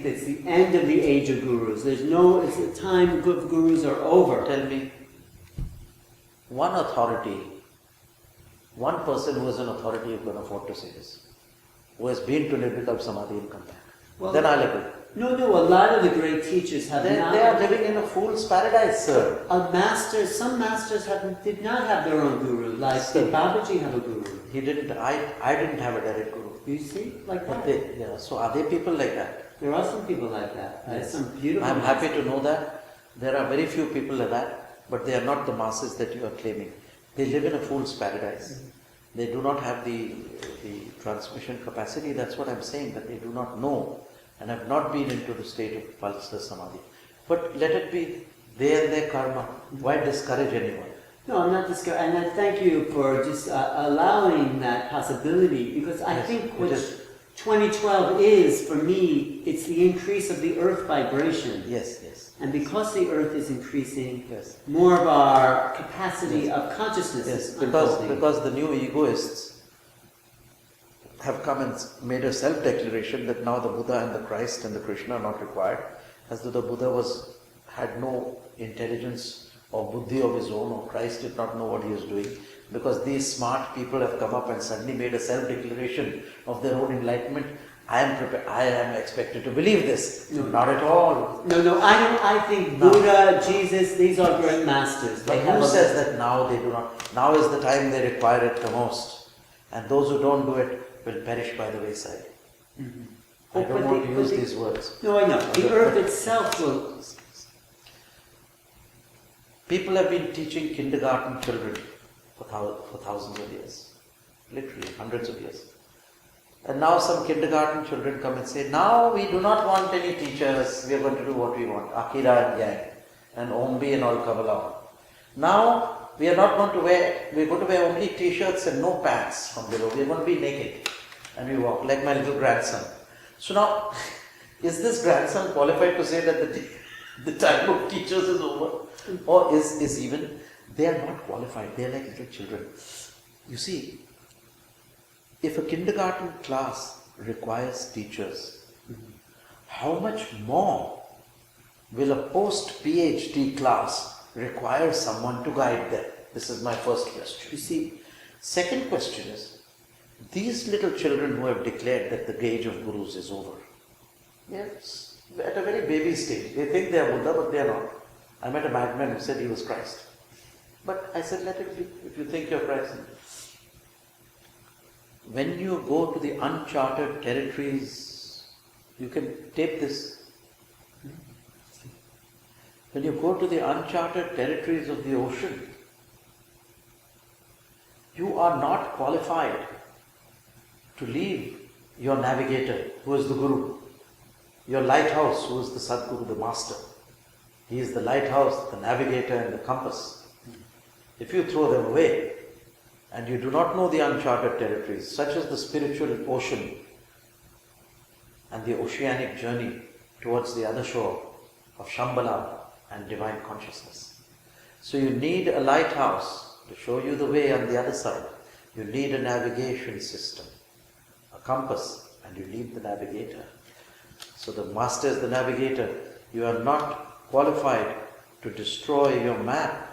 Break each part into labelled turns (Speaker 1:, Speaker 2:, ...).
Speaker 1: think it's the end of the age of gurus. It's the time of gurus are over.
Speaker 2: Tell me, one authority, one person who is an authority, you can afford to say this, who has been to Nirvikalpa Samadhi and come back.
Speaker 1: Well,
Speaker 2: then I'll agree.
Speaker 1: No, a lot of the great teachers have
Speaker 2: They are living in a fool's paradise, sir.
Speaker 1: Some masters did not have their own guru, like did Babaji have a guru?
Speaker 2: He didn't. I didn't have a direct guru.
Speaker 1: You see, like
Speaker 2: But
Speaker 1: that.
Speaker 2: so are there people like that?
Speaker 1: There are some people like that.
Speaker 2: Yes.
Speaker 1: Some beautiful.
Speaker 2: I'm happy to know that. There are very few people like that, but they are not the masses that you are claiming. They live in a fool's paradise. Mm-hmm. They do not have the transmission capacity. That's what I'm saying, that they do not know and have not been into the state of Palsa Samadhi. But let it be their karma. Why discourage anyone?
Speaker 1: No, I'm not discouraged. And I thank you for just allowing that possibility, because I think what 2012 is, for me, it's the increase of the earth vibration.
Speaker 2: Yes.
Speaker 1: And because the earth is increasing, more of our capacity of consciousness is
Speaker 2: because the new egoists have come and made a self-declaration that now the Buddha and the Christ and the Krishna are not required, as though the Buddha had no intelligence or buddhi of his own, or Christ did not know what he was doing, because these smart people have come up and suddenly made a self-declaration of their own enlightenment. I am expected to believe this. No, not at all.
Speaker 1: No, I think Buddha, Jesus, these are great masters.
Speaker 2: But who says that now they do not? Now is the time they require it the most. And those who don't do it will perish by the wayside. Mm-hmm. I don't want to use these words.
Speaker 1: No, I know. The earth itself will...
Speaker 2: People have been teaching kindergarten children for thousands of years. Literally, hundreds of years. And now some kindergarten children come and say, now we do not want any teachers, we are going to do what we want. Akira and gang and Ombi and all come along. Now we are not going to we are going to wear only t-shirts and no pants from below. We are going to be naked. And we walk like my little grandson. So now, is this grandson qualified to say that the time of teachers is over? Or is even, they are not qualified, they are like little children. You see, if a kindergarten class requires teachers, how much more will a post-PhD class require someone to guide them? This is my first question. You see, second question is, these little children who have declared that the age of gurus is over, yes, at a very baby stage, they think they are Buddha, but they are not. I met a madman who said he was Christ. But I said, let it be, if you think you're Christ. When you go to the uncharted territories, you can tape this. When you go to the uncharted territories of the ocean, you are not qualified to leave your navigator, who is the Guru, your lighthouse, who is the Sadguru, the Master. He is the lighthouse, the navigator and the compass. If you throw them away, and you do not know the uncharted territories, such as the spiritual ocean and the oceanic journey towards the other shore of Shambhala and divine consciousness. So you need a lighthouse to show you the way on the other side. You need a navigation system, a compass, and you need the navigator. So the master is the navigator. You are not qualified to destroy your map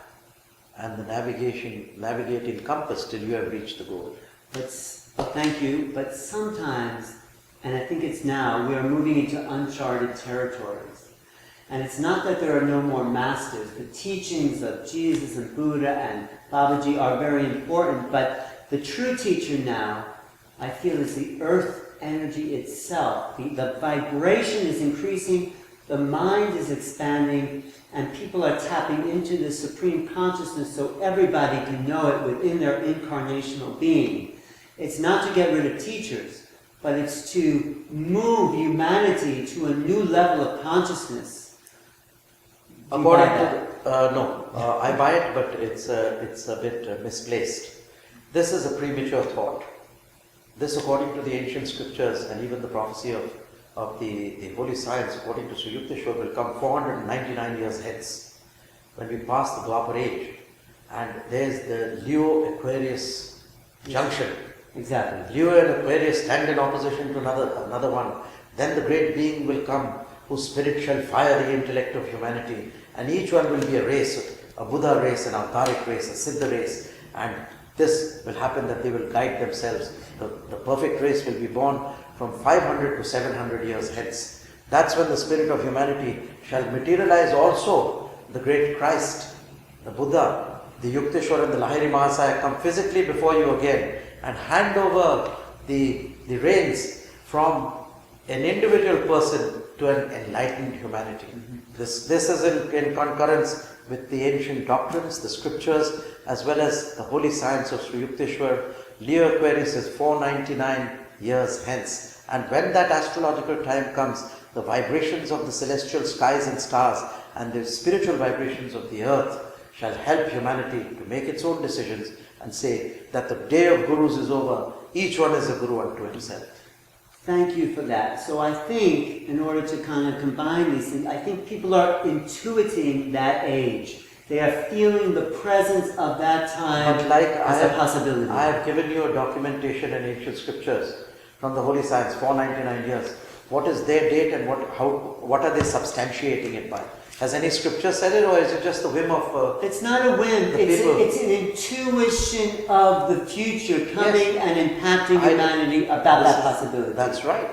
Speaker 2: and the navigating compass till you have reached the goal.
Speaker 1: Thank you, but sometimes, and I think it's now, we are moving into uncharted territories. And it's not that there are no more masters. The teachings of Jesus and Buddha and Babaji are very important, but the true teacher now, I feel, is the earth energy itself. The vibration is increasing, the mind is expanding, and people are tapping into the supreme consciousness so everybody can know it within their incarnational being. It's not to get rid of teachers, but it's to move humanity to a new level of consciousness.
Speaker 2: According to no, I buy it, but it's a bit misplaced. This is a premature thought. This, according to the ancient scriptures and even the prophecy of the holy science, according to Sri Yukteswar, will come 499 years hence, when we pass the Dwapar age, and there's the Leo-Aquarius junction.
Speaker 1: Exactly.
Speaker 2: Leo and Aquarius stand in opposition to another one. Then the great being will come, whose spirit shall fire the intellect of humanity, and each one will be a race, a Buddha race, an Avtaric race, a Siddha race, and this will happen that they will guide themselves. The perfect race will be born from 500 to 700 years hence. That's when the spirit of humanity shall materialize also. The great Christ, the Buddha, the Yukteswar and the Lahiri Mahasaya come physically before you again and hand over the reins from an individual person to an enlightened humanity. This is in concurrence with the ancient doctrines, the scriptures, as well as the holy science of Sri Yukteswar. Leo Aquarius is 499 years hence. And when that astrological time comes, the vibrations of the celestial skies and stars and the spiritual vibrations of the earth shall help humanity to make its own decisions and say that the day of gurus is over. Each one is a guru unto himself.
Speaker 1: Thank you for that. So I think, in order to kind of combine these things, I think people are intuiting that age. They are feeling the presence of that time as a possibility.
Speaker 2: I have given you a documentation in ancient scriptures from the holy science, 499 years. What is their date and what are they substantiating it by? Has any scripture said it, or is it just the whim of
Speaker 1: It's not a whim. It's an intuition of the future coming and impacting humanity about that possibility.
Speaker 2: That's right.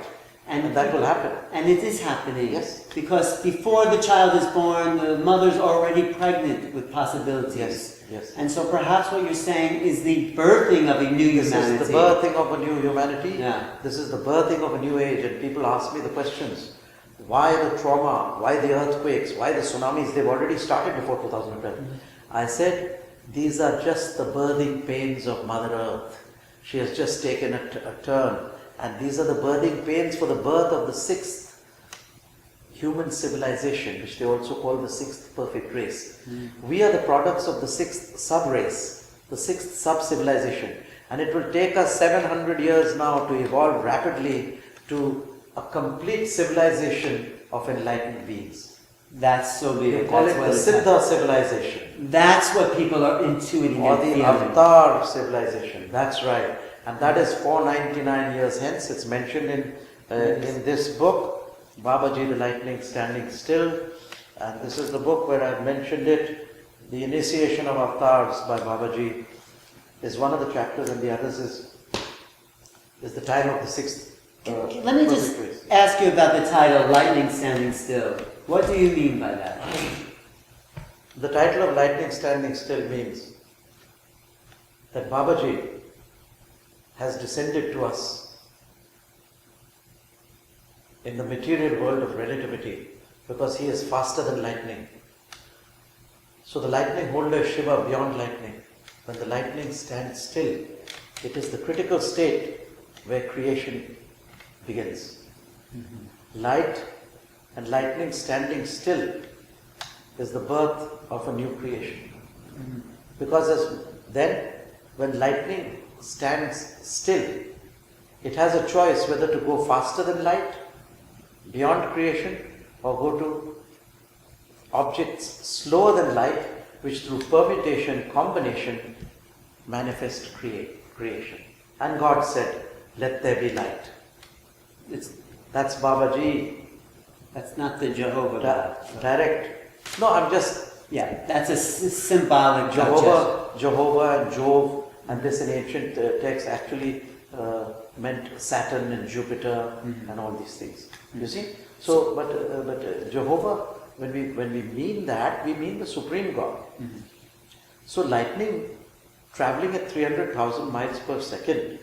Speaker 2: And that will happen.
Speaker 1: And it is happening.
Speaker 2: Yes.
Speaker 1: Because before the child is born, the mother's already pregnant with possibilities.
Speaker 2: Yes, yes.
Speaker 1: And so perhaps what you're saying is the birthing of a new humanity.
Speaker 2: This is the birthing of a new humanity.
Speaker 1: Yeah.
Speaker 2: This is the birthing of a new age. And people ask me the questions. Why the trauma? Why the earthquakes? Why the tsunamis? They've already started before 2012. I said, these are just the birthing pains of Mother Earth. She has just taken a turn. And these are the birthing pains for the birth of the sixth human civilization, which they also call the sixth perfect race. We are the products of the sixth sub-race, the sixth sub-civilization. And it will take us 700 years now to evolve rapidly to a complete civilization of enlightened beings.
Speaker 1: That's so big.
Speaker 2: They call it the Siddha civilization.
Speaker 1: That's what people are intuiting.
Speaker 2: Or the Avatar civilization. That's right. And that is 499 years hence. It's mentioned in this book, Babaji the Lightning Standing Still. And this is the book where I've mentioned it. The Initiation of Avatars by Babaji is one of the chapters, and the others is the time of the sixth.
Speaker 1: Let me just ask you about the title, Lightning Standing Still. What do you mean by that?
Speaker 2: The title of Lightning Standing Still means that Babaji has descended to us in the material world of relativity because he is faster than lightning. So the lightning holder Shiva beyond lightning. When the lightning stands still, it is the critical state where creation begins. Light and lightning standing still is the birth of a new creation. Because then when lightning stands still, it has a choice whether to go faster than light, beyond creation, or go to objects slower than light, which through permutation, combination, manifest creation. And God said, let there be light. That's Babaji.
Speaker 1: That's not the Jehovah.
Speaker 2: Direct. No, I'm just...
Speaker 1: Yeah, that's a symbolic
Speaker 2: Jehovah and Jove, and this in ancient texts actually meant Saturn and Jupiter and all these things. You see? So, but Jehovah, when we mean that, we mean the Supreme God. So lightning traveling at 300,000 miles per second,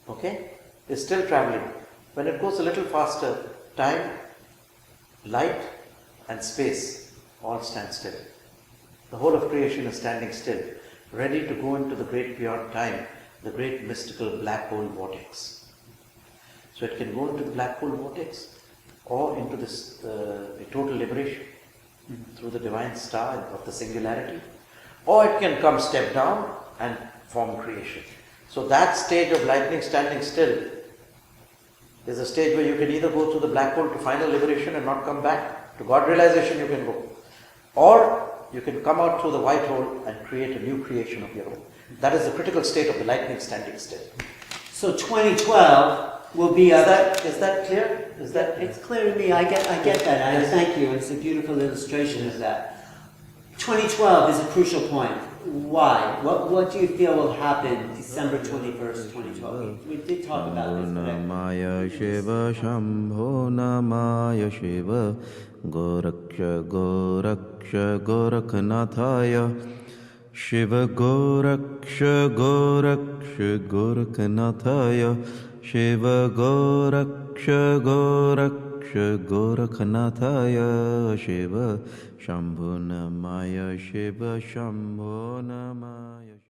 Speaker 2: okay, is still traveling. When it goes a little faster, time, light and space all stand still. The whole of creation is standing still, ready to go into the great beyond time, the great mystical black hole vortex. So it can go into the black hole vortex or into this the total liberation through the divine star of the singularity, or it can come step down and form creation. So that stage of lightning standing still is a stage where you can either go through the black hole to final liberation and not come back. To God realization you can go. Or you can come out through the white hole and create a new creation of your own. That is the critical state of the lightning standing still.
Speaker 1: So 2012 will be up.
Speaker 2: Is that clear? Is that
Speaker 1: It's clear to me. I get that. I
Speaker 2: Yes.
Speaker 1: thank you. It's a beautiful illustration of that. 2012 is a crucial point. Why? What do you feel will happen December 21st, 2012? We did talk about this.
Speaker 3: Namaya Shiva Shambho Namaya Shiva Goraksha Goraksha Gorakhnathaya Shiva Goraksha Goraksha Gorakhnathaya Shiva Goraksha Goraksha Gorakhnathaya Shiva Shambho Namaya Shiva Shambho Namaya